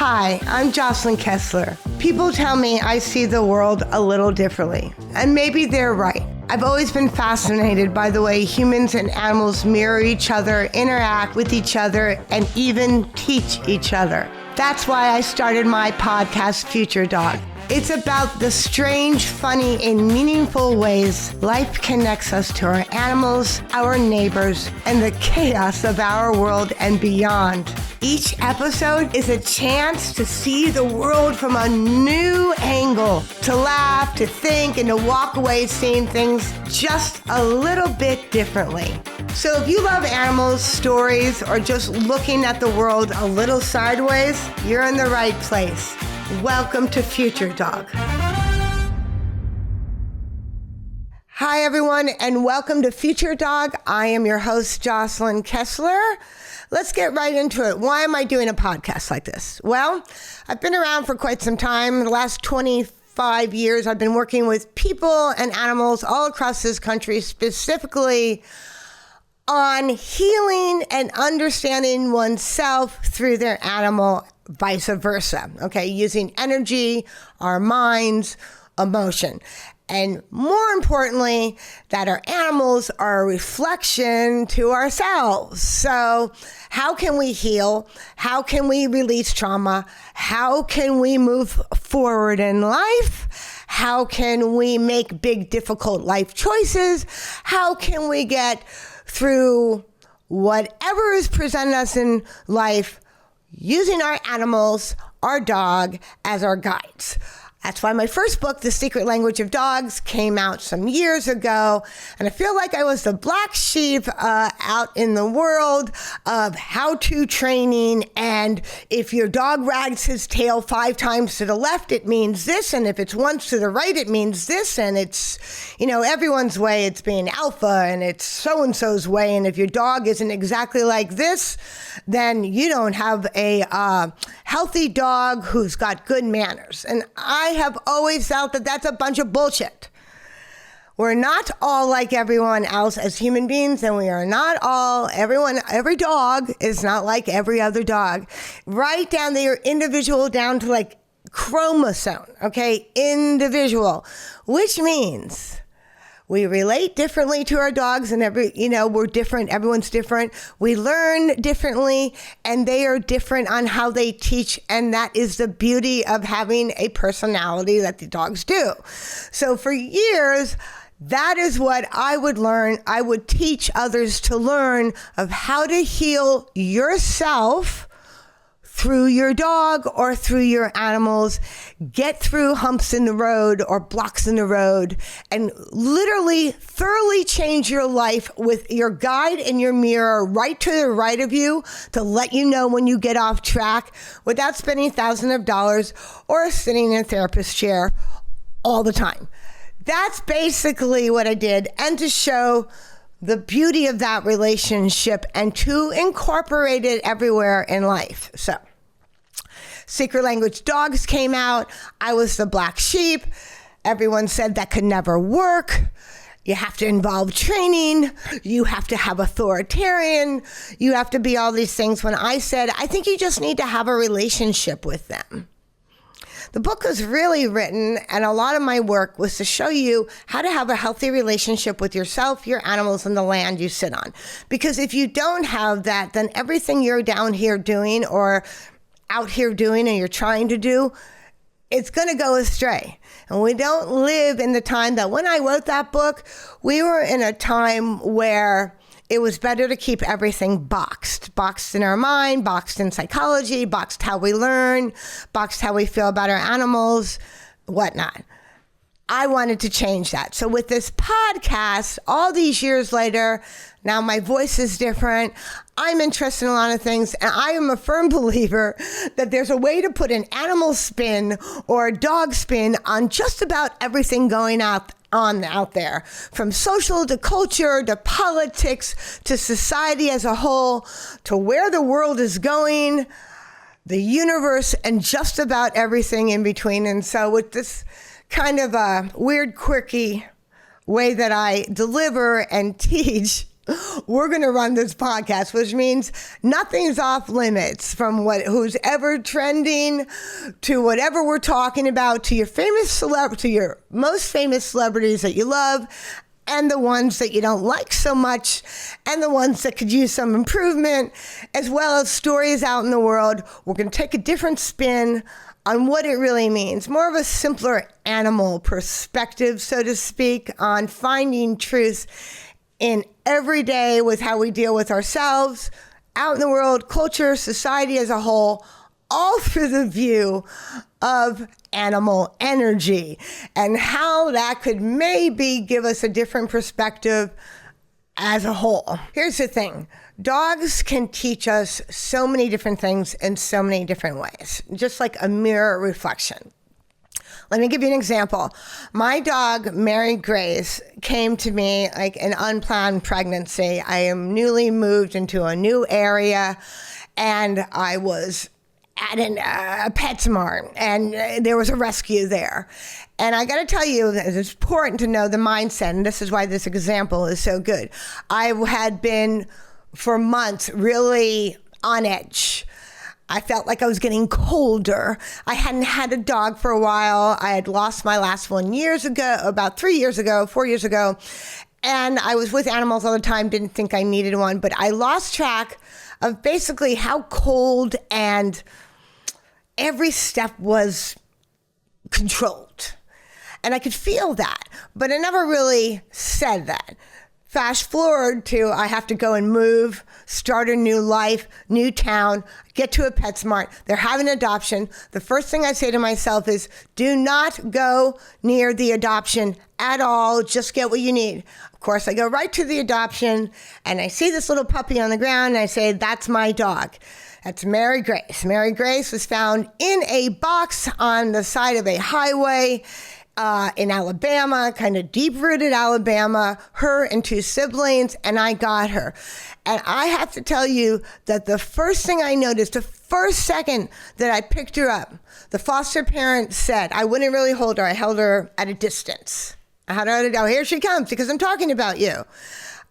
Hi, I'm Jocelyn Kessler. People tell me I see the world a little differently, and maybe they're right. I've always been fascinated by the way humans and animals mirror each other, interact with each other, and even teach each other. That's why I started my podcast, Future Dog. It's about the strange, funny, and meaningful ways life connects us to our animals, our neighbors, and the chaos of our world and beyond. Each episode is a chance to see the world from a new angle, to laugh, to think, and to walk away seeing things just a little bit differently. So if you love animals, stories, or just looking at the world a little sideways, you're in the right place. Welcome to Future Dog. Hi, everyone, and welcome to Future Dog. I am your host, Jocelyn Kessler. Let's get right into it. Why am I doing a podcast like this? Well, I've been around for quite some time. The last 25 years, I've been working with people and animals all across this country, specifically on healing and understanding oneself through their animal, vice versa, okay? Using energy, our minds, emotion. And more importantly, that our animals are a reflection to ourselves. So how can we heal? How can we release trauma? How can we move forward in life? How can we make big, difficult life choices? How can we get through whatever is presented us in life using our animals, our dog, as our guides? That's why my first book, The Secret Language of Dogs, came out some years ago. And I feel like I was the black sheep out in the world of how-to training. And if your dog wags his tail 5 times to the left, it means this. And if it's once to the right, it means this. And it's, everyone's way, it's being alpha, and it's so-and-so's way. And if your dog isn't exactly like this, then you don't have a healthy dog who's got good manners. And I have always felt that that's a bunch of bullshit. We're not all like everyone else as human beings, and we are not all, every dog is not like every other dog. Right down there, individual down to like chromosome, okay? Individual, which means we relate differently to our dogs, and we're different. Everyone's different. We learn differently, and they are different on how they teach. And that is the beauty of having a personality that the dogs do. So for years, that is what I would learn. I would teach others to learn of how to heal yourself through your dog or through your animals, get through humps in the road or blocks in the road, and literally thoroughly change your life with your guide and your mirror right to the right of you to let you know when you get off track without spending thousands of dollars or sitting in a therapist chair all the time. That's basically what I did, and to show the beauty of that relationship and to incorporate it everywhere in life. So, Secret Language Dogs came out. I was the black sheep. Everyone said that could never work. You have to involve training. You have to have authoritarian. You have to be all these things. When I said, I think you just need to have a relationship with them. The book was really written, and a lot of my work was to show you how to have a healthy relationship with yourself, your animals, and the land you sit on. Because if you don't have that, then everything you're down here doing or out here doing and you're trying to do, it's going to go astray. And we don't live in the time that when I wrote that book, we were in a time where it was better to keep everything boxed in our mind, boxed in psychology, boxed how we learn, boxed how we feel about our animals, whatnot. I wanted to change that. So with this podcast, all these years later, now my voice is different. I'm interested in a lot of things, and I am a firm believer that there's a way to put an animal spin or a dog spin on just about everything going on out there, from social to culture to politics to society as a whole to where the world is going, the universe, and just about everything in between. And so with this kind of a weird, quirky way that I deliver and teach, we're going to run this podcast, which means nothing's off limits from who's ever trending to whatever we're talking about to your to your most famous celebrities that you love and the ones that you don't like so much and the ones that could use some improvement, as well as stories out in the world. We're going to take a different spin on what it really means, more of a simpler animal perspective, so to speak, on finding truth in every day with how we deal with ourselves, out in the world, culture, society as a whole, all through the view of animal energy and how that could maybe give us a different perspective as a whole. Here's the thing. Dogs can teach us so many different things in so many different ways, just like a mirror reflection. Let me give you an example. My dog, Mary Grace, came to me like an unplanned pregnancy. I am newly moved into a new area, and I was at a PetSmart, and there was a rescue there. And I got to tell you, it's important to know the mindset, and this is why this example is so good. I had been, for months, really on edge. I felt like I was getting colder. I hadn't had a dog for a while. I had lost my last one about 4 years ago. And I was with animals all the time, didn't think I needed one, but I lost track of basically how cold and every step was controlled. And I could feel that, but I never really said that. Fast forward to I have to go and move, start a new life, new town, get to a PetSmart. They're having adoption. The first thing I say to myself is, do not go near the adoption at all. Just get what you need. Of course, I go right to the adoption, and I see this little puppy on the ground, and I say, that's my dog. That's Mary Grace. Mary Grace was found in a box on the side of a highway in Alabama, kind of deep-rooted Alabama, her and two siblings, and I got her. And I have to tell you that the first thing I noticed, the first second that I picked her up, the foster parent said, I wouldn't really hold her. I held her at a distance. I had her at a, oh, here she comes because I'm talking about you.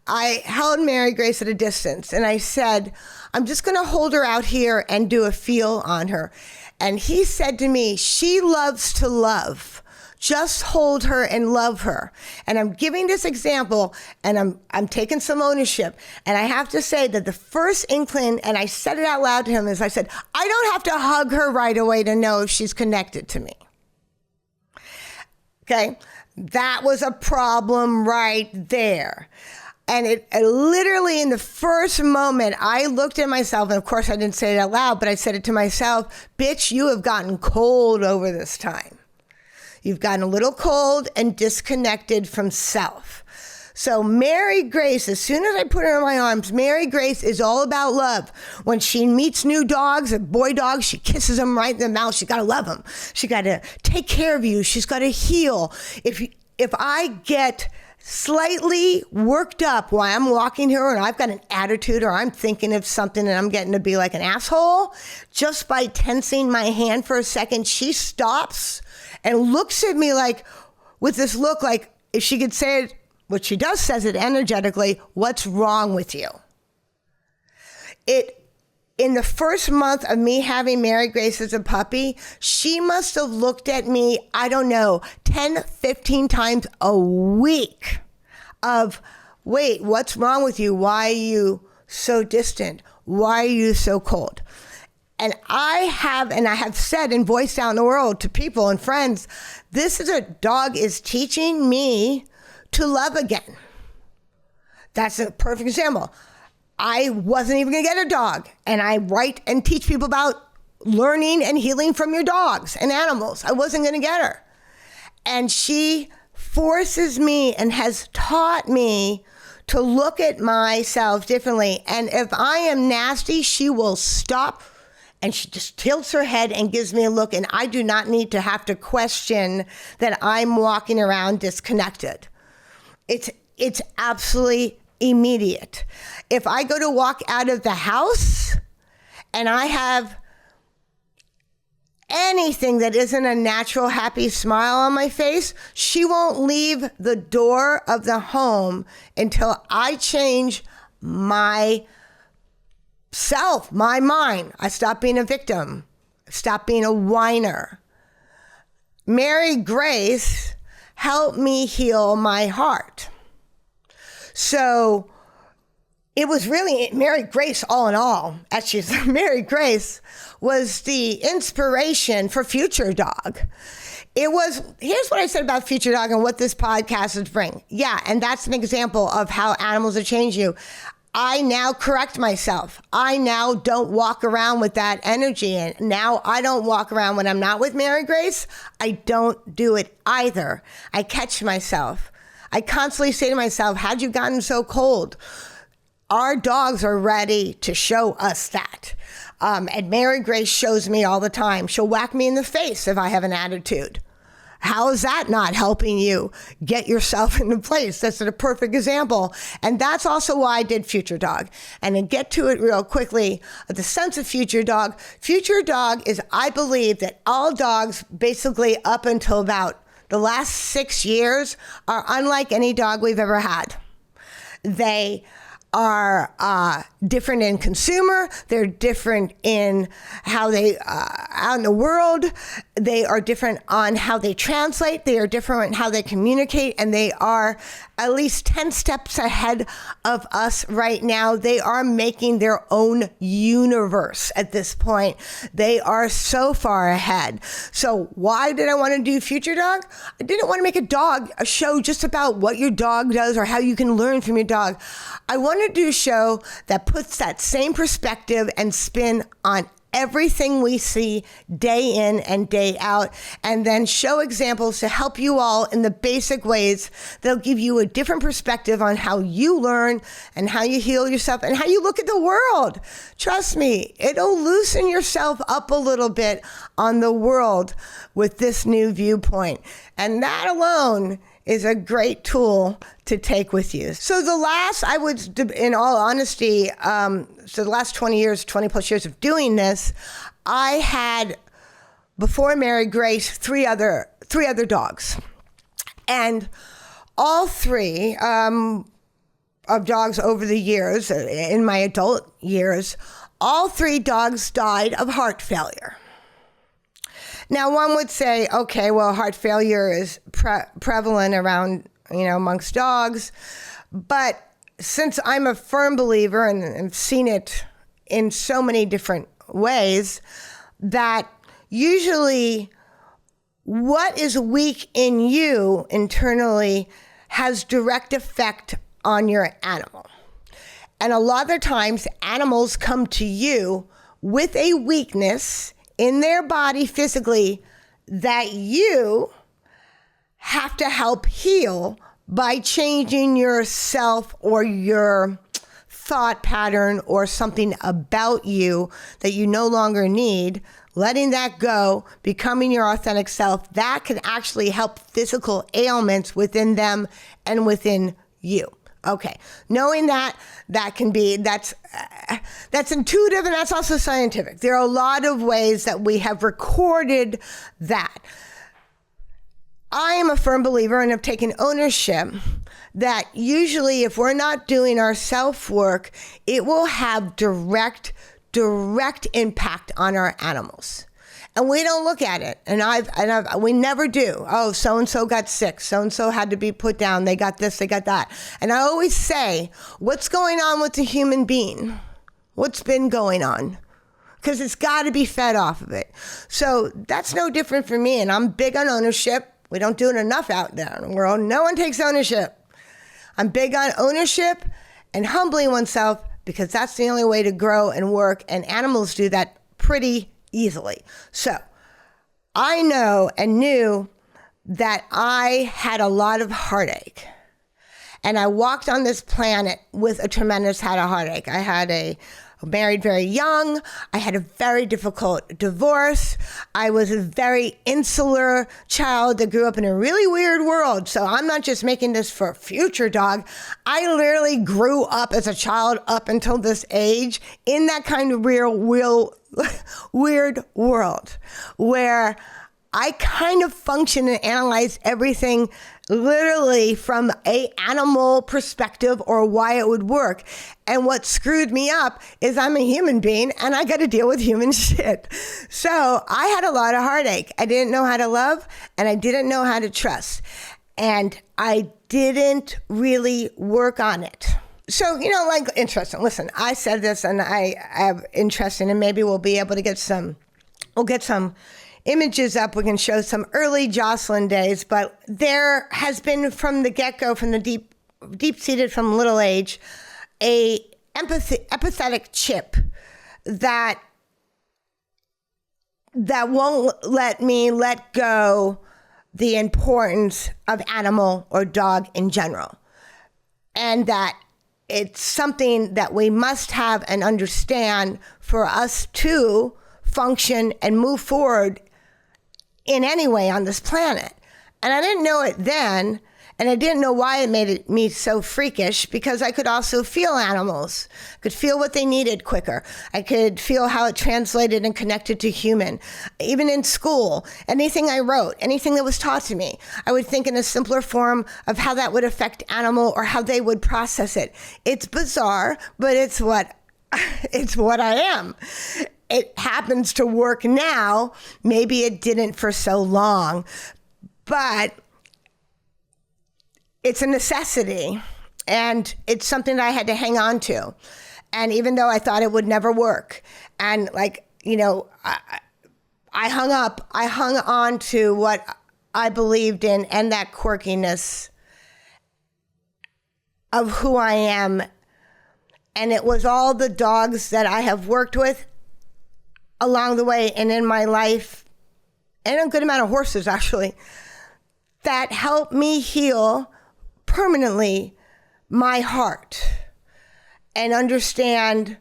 I held Mary Grace at a distance, and I said, I'm just going to hold her out here and do a feel on her. And he said to me, she loves to love. Just hold her and love her. And I'm giving this example, and I'm taking some ownership. And I have to say that the first inkling, and I said it out loud to him, is I said, I don't have to hug her right away to know if she's connected to me. Okay? That was a problem right there. And it literally, in the first moment, I looked at myself, and of course I didn't say it out loud, but I said it to myself, bitch, you have gotten cold over this time. You've gotten a little cold and disconnected from self. So Mary Grace, as soon as I put her in my arms, Mary Grace is all about love. When she meets new dogs, a boy dog, she kisses them right in the mouth. She got to love them. She got to take care of you. She's got to heal. If I get slightly worked up while I'm walking her and I've got an attitude or I'm thinking of something and I'm getting to be like an asshole, just by tensing my hand for a second, she stops and looks at me like, with this look like, if she could say it, what she does says it energetically, what's wrong with you? In the first month of me having Mary Grace as a puppy, she must have looked at me, I don't know, 10, 15 times a week of, wait, what's wrong with you? Why are you so distant? Why are you so cold? And I have said and voiced out in the world to people and friends, this is a dog is teaching me to love again. That's a perfect example. I wasn't even going to get a dog. And I write and teach people about learning and healing from your dogs and animals. I wasn't going to get her. And she forces me and has taught me to look at myself differently. And if I am nasty, she will stop and she just tilts her head and gives me a look. And I do not need to have to question that I'm walking around disconnected. It's absolutely immediate. If I go to walk out of the house and I have any anything that isn't a natural, happy smile on my face, she won't leave the door of the home until I change my self, my mind. I stop being a victim, stop being a whiner. Mary Grace helped me heal my heart. So it was really Mary Grace all in all. Actually, Mary Grace was the inspiration for Future Dog. Here's what I said about Future Dog and what this podcast is bring. Yeah, and that's an example of how animals have changed you. I now correct myself. I now don't walk around with that energy. And now I don't walk around when I'm not with Mary Grace. I don't do it either. I catch myself. I constantly say to myself, how'd you gotten so cold? Our dogs are ready to show us that. And Mary Grace shows me all the time. She'll whack me in the face if I have an attitude. How is that not helping you get yourself into place? That's a perfect example. And that's also why I did Future Dog. And to get to it real quickly, the sense of Future Dog is, I believe that all dogs, basically up until about the last 6 years, are unlike any dog we've ever had. They are different in consumer. They're different in how they out in the world. They are different on how they translate. They are different in how they communicate, and they are at least 10 steps ahead of us right now. They are making their own universe at this point. They are so far ahead. So why did I want to do Future Dog? I didn't want to make a show just about what your dog does or how you can learn from your dog. I wanted to do a show that puts that same perspective and spin on everything we see day in and day out, and then show examples to help you all in the basic ways that'll give you a different perspective on how you learn and how you heal yourself and how you look at the world. Trust me, it'll loosen yourself up a little bit on the world with this new viewpoint. And that alone is a great tool to take with you. So in all honesty, the last 20 plus years of doing this, I had, before Mary Grace, three other dogs. And all three of dogs over the years, in my adult years, all three dogs died of heart failure. Now, one would say, okay, well, heart failure is prevalent around, amongst dogs. But since I'm a firm believer and have seen it in so many different ways, that usually what is weak in you internally has direct effect on your animal. And a lot of the times, animals come to you with a weakness in their body physically that you have to help heal by changing yourself or your thought pattern or something about you that you no longer need, letting that go, becoming your authentic self. That can actually help physical ailments within them and within you. Okay, knowing that's intuitive, and that's also scientific. There are a lot of ways that we have recorded that. I am a firm believer and have taken ownership that usually if we're not doing our self-work, it will have direct impact on our animals. And we don't look at it. We never do. Oh, so-and-so got sick. So-and-so had to be put down. They got this, they got that. And I always say, what's going on with the human being? What's been going on? Because it's got to be fed off of it. So that's no different for me. And I'm big on ownership. We don't do it enough out there in the world. No one takes ownership. I'm big on ownership and humbling oneself because that's the only way to grow and work. And animals do that pretty easily. So I know and knew that I had a lot of heartache. And I walked on this planet with a tremendous heartache. I had a married very young. I had a very difficult divorce. I was a very insular child that grew up in a really weird world. So I'm not just making this for Future Dog. I literally grew up as a child up until this age in that kind of weird world where I kind of function and analyze everything literally from a animal perspective or why it would work. And what screwed me up is I'm a human being and I got to deal with human shit. So I had a lot of heartache. I didn't know how to love and I didn't know how to trust. And I didn't really work on it. So, interesting. Listen, I said this and I have interest in, and maybe we'll be able to get some images up. We can show some early Jocelyn days, but there has been from the get-go, from the deep-seated from little age, a empathetic chip that won't let me let go the importance of animal or dog in general. And that it's something that we must have and understand for us to function and move forward in any way on this planet. And I didn't know it then, and I didn't know why it made me so freakish, because I could also feel animals, could feel what they needed quicker. I could feel how it translated and connected to human. Even in school, anything I wrote, anything that was taught to me, I would think in a simpler form of how that would affect animal or how they would process it. It's bizarre, but it's what I am. It happens to work now. Maybe it didn't for so long, but it's a necessity and it's something that I had to hang on to. And even though I thought it would never work, and I hung on to what I believed in and that quirkiness of who I am. And it was all the dogs that I have worked with along the way and in my life, and a good amount of horses actually, that helped me heal permanently my heart and understand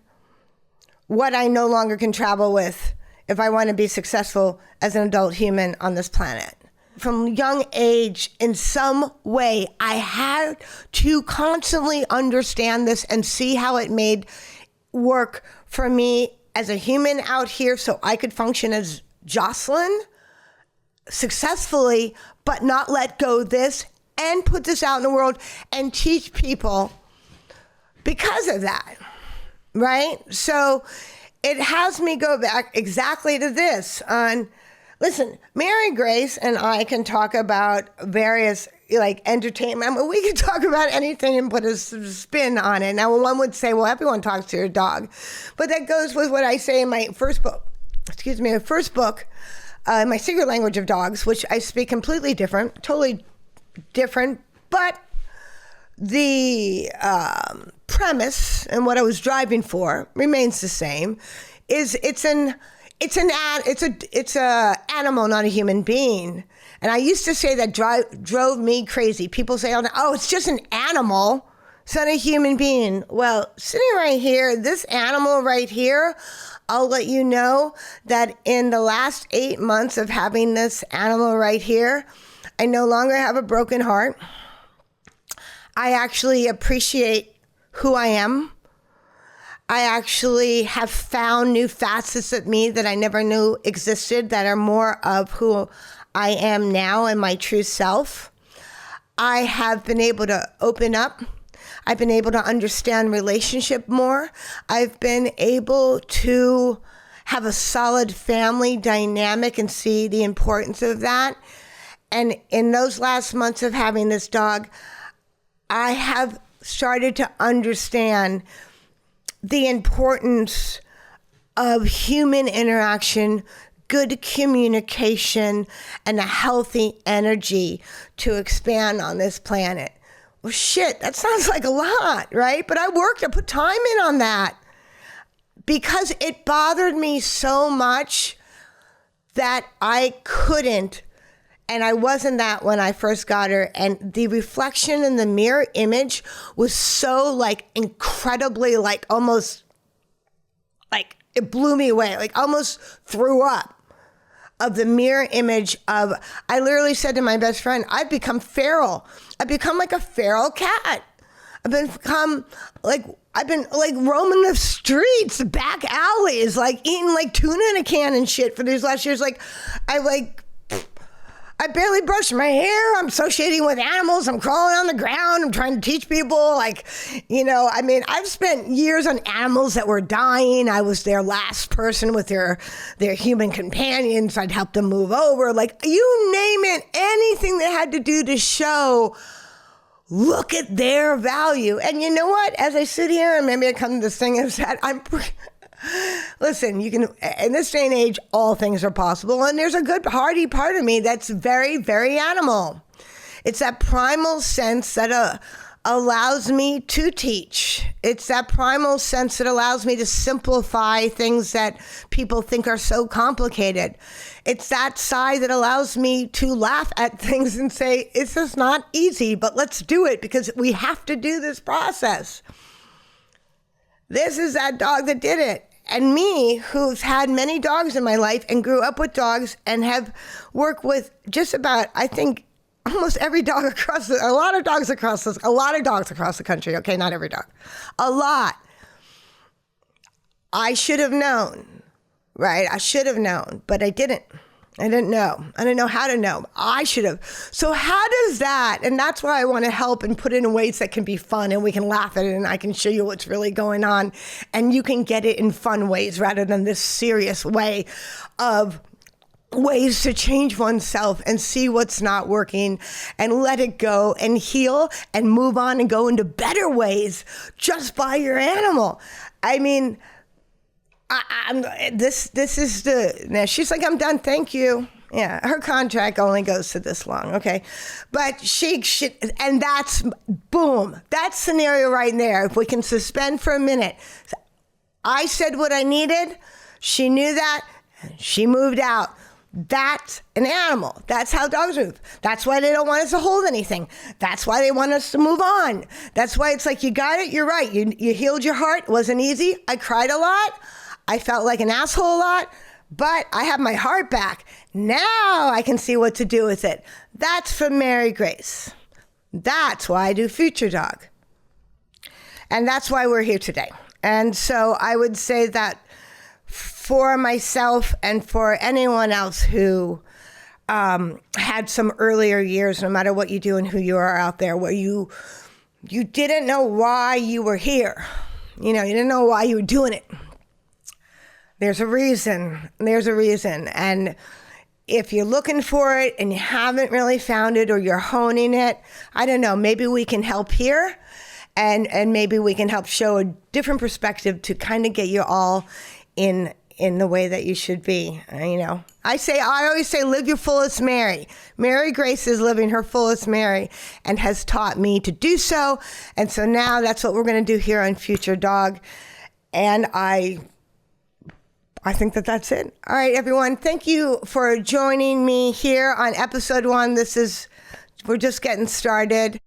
what I no longer can travel with if I want to be successful as an adult human on this planet. From young age, in some way, I had to constantly understand this and see how it made work for me as a human out here so I could function as Jocelyn successfully, but not let go this and put this out in the world and teach people because of that, right? So it has me go back exactly to this. Listen, Mary Grace and I can talk about various entertainment. I mean, we can talk about anything and put a spin on it. Now, one would say, well, everyone talks to your dog. But that goes with what I say in my first book, My Secret Language of Dogs, which I speak completely different, totally different. But the premise and what I was driving for remains the same. It's a animal, not a human being. And I used to say that drove me crazy. People say, oh, it's just an animal. It's not a human being. Well, sitting right here, this animal right here, I'll let you know that in the last 8 months of having this animal right here, I no longer have a broken heart. I actually appreciate who I am. I actually have found new facets of me that I never knew existed that are more of who I am now and my true self. I have been able to open up. I've been able to understand relationship more. I've been able to have a solid family dynamic and see the importance of that. And in those last months of having this dog, I have started to understand the importance of human interaction, good communication, and a healthy energy to expand on this planet. Well, shit, that sounds like a lot, right? But I put time in on that because it bothered me so much that I couldn't, and I wasn't that when I first got her. And the reflection in the mirror image was so incredibly almost it blew me away, like almost threw up, of the mirror image of, I literally said to my best friend, I've become feral. I've become like a feral cat. I've been roaming the streets, the back alleys, like eating like tuna in a can and shit for these last years. Like, I barely brush my hair. I'm associating with animals. I'm crawling on the ground. I'm trying to teach people, I've spent years on animals that were dying. I was their last person with their human companions. I'd help them move over. Like, you name it, anything that had to do to show, look at their value. And you know what? As I sit here, and maybe I come to this thing is that listen, you can, in this day and age, all things are possible. And there's a good, hearty part of me that's very, very animal. It's that primal sense that allows me to teach. It's that primal sense that allows me to simplify things that people think are so complicated. It's that side that allows me to laugh at things and say, it's just not easy, but let's do it because we have to do this process. This is that dog that did it. And me, who's had many dogs in my life and grew up with dogs and have worked with just about, I think, almost every dog a lot of dogs across the country. Okay, not every dog. A lot. I should have known, right? I should have known, but I didn't. I didn't know. I didn't know how to know. I should have. So how does that, and that's why I want to help and put it in ways that can be fun and we can laugh at it and I can show you what's really going on and you can get it in fun ways rather than this serious way of ways to change oneself and see what's not working and let it go and heal and move on and go into better ways just by your animal. I mean, this is now she's like, I'm done. Thank you. Yeah. Her contract only goes to this long. Okay. But and that's boom. That scenario right there. If we can suspend for a minute, I said what I needed. She knew that. And she moved out. That's an animal. That's how dogs move. That's why they don't want us to hold anything. That's why they want us to move on. That's why it's like, you got it. You're right. You healed your heart. It wasn't easy. I cried a lot. I felt like an asshole a lot, but I have my heart back. Now I can see what to do with it. That's from Mary Grace. That's why I do Future Dog. And that's why we're here today. And so I would say that for myself and for anyone else who had some earlier years, no matter what you do and who you are out there, where you didn't know why you were here. You didn't know why you were doing it. There's a reason. And if you're looking for it and you haven't really found it or you're honing it, I don't know, maybe we can help here and maybe we can help show a different perspective to kind of get you all in the way that you should be. I always say, live your fullest Mary. Mary Grace is living her fullest Mary and has taught me to do so. And so now that's what we're going to do here on Future Dog. And I think that's it. All right, everyone. Thank you for joining me here on episode 1. We're just getting started.